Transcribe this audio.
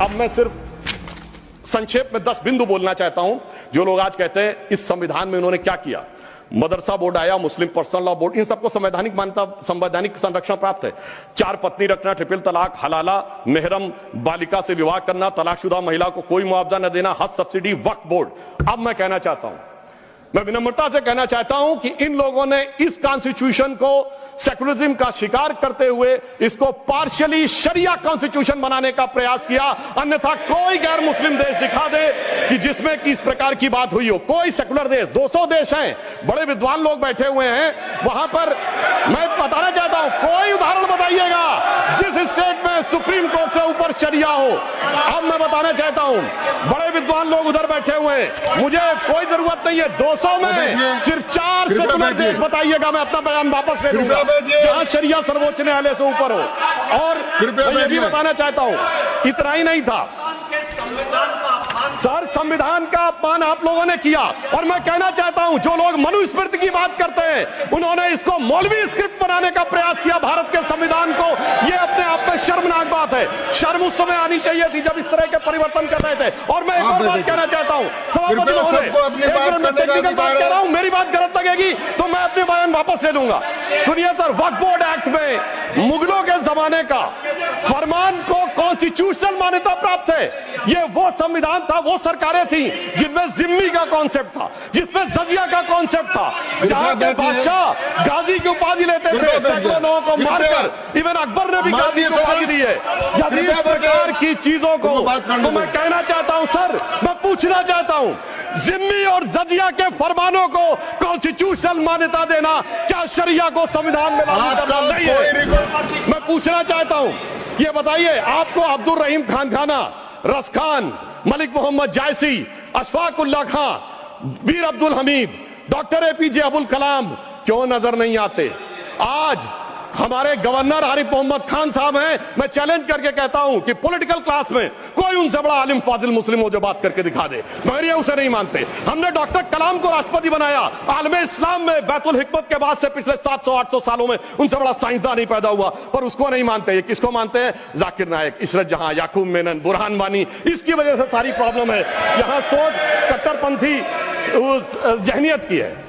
अब मैं सिर्फ संक्षेप में 10 बिंदु बोलना चाहता हूं। जो लोग आज कहते हैं इस संविधान में उन्होंने क्या किया, मदरसा बोर्ड आया, मुस्लिम पर्सनल लॉ बोर्ड, इन सबको संवैधानिक मान्यता, संवैधानिक संरक्षण प्राप्त है। 4 पत्नी रखना, ट्रिपल तलाक, हलाला, मेहरम बालिका से विवाह करना, तलाकशुदा महिला को कोई मुआवजा न देना, हज सब्सिडी, वक्फ बोर्ड। अब मैं कहना चाहता हूं, मैं विनम्रता से कहना चाहता हूं कि इन लोगों ने इस कॉन्स्टिट्यूशन को सेकुलरिज्म का शिकार करते हुए इसको पार्शियली शरिया कॉन्स्टिट्यूशन बनाने का प्रयास किया। अन्यथा कोई गैर मुस्लिम देश दिखा दे कि जिसमें कि इस प्रकार की बात हुई हो, कोई सेकुलर देश, 200 देश हैं, बड़े विद्वान लोग बैठे हुए हैं वहां पर। मैं बताना चाहता हूं, कोई उदाहरण बताइएगा जिस स्टेट में सुप्रीम कोर्ट से ऊपर शरिया हो। अब मैं बताना चाहता हूं, बड़े विद्वान लोग उधर बैठे हुए हैं, मुझे कोई जरूरत नहीं है 200 में सिर्फ 4 सेकुलर देश बताइएगा, मैं अपना बयान वापस ले लूंगा जहां शरिया सर्वोच्च न्यायालय से ऊपर हो। और मैं ये भी बताना चाहता हूं, इतना ही नहीं था सर, संविधान का अपमान आप लोगों ने किया। और मैं कहना चाहता हूं, जो लोग मनुस्मृति की बात करते हैं उन्होंने इसको मौलवी स्क्रिप्ट बनाने का प्रयास किया भारत के संविधान को। यह अपने आप में शर्मनाक बात है। शर्म उस समय आनी चाहिए थी जब इस तरह के परिवर्तन कर रहे थे। और मैं एक और बात कहना चाहता हूं, सभापति महोदय, टेक्निकल बात कह रहा हूं, मेरी बात गलत लगेगी तो मैं अपने बयान वापस ले लूंगा। सुनिए सर, वक्फ बोर्ड एक्ट में मुगलों के जमाने का फरमान को कॉन्स्टिट्यूशनल मान्यता प्राप्त है। यह वो संविधान था, वो सरकारें थी जिनमें जिम्मी का कॉन्सेप्ट था, जिसमें जजिया का कॉन्सेप्ट था, जहां के बादशाह गाजी की उपाधि लेते थे, सैकड़ों लोगों को मारकर। इवन अकबर ने भी गाजी की उपाधि दी है। यदि इस प्रकार की चीजों को तो मैं कहना चाहता हूं सर, मैं पूछना चाहता हूं, जिम्मी और जजिया के फरमानों को कॉन्स्टिट्यूशनल मान्यता देना क्या शरिया को संविधान में लागू करना नहीं है? मैं पूछना चाहता हूं, ये बताइए, आपको अब्दुल रहीम खान खाना, रस खान, मलिक मोहम्मद जायसी, अशफाक उल्लाह खां, वीर अब्दुल हमीद, डॉक्टर APJ अबुल कलाम क्यों नजर नहीं आते? आज हमारे गवर्नर आरिफ मोहम्मद खान साहब हैं। मैं चैलेंज करके कहता हूं कि पॉलिटिकल क्लास में कोई उनसे बड़ा आलिम फाजिल मुस्लिम हो जो बात करके दिखा दे, मगर ये उसे नहीं मानते। हमने डॉक्टर कलाम को राष्ट्रपति बनाया। आलमे इस्लाम में बैतुल हिकमत के बाद से पिछले 700-800 सालों में उनसे बड़ा साइंसदान नहीं पैदा हुआ, पर उसको नहीं मानते। ये किसको मानते हैं? जाकिर नायक, इशरत जहां, याकूब मेनन, बुरहान वानी। इसकी वजह से सारी प्रॉब्लम है। यहां सोच कट्टरपंथी जहनियत की है।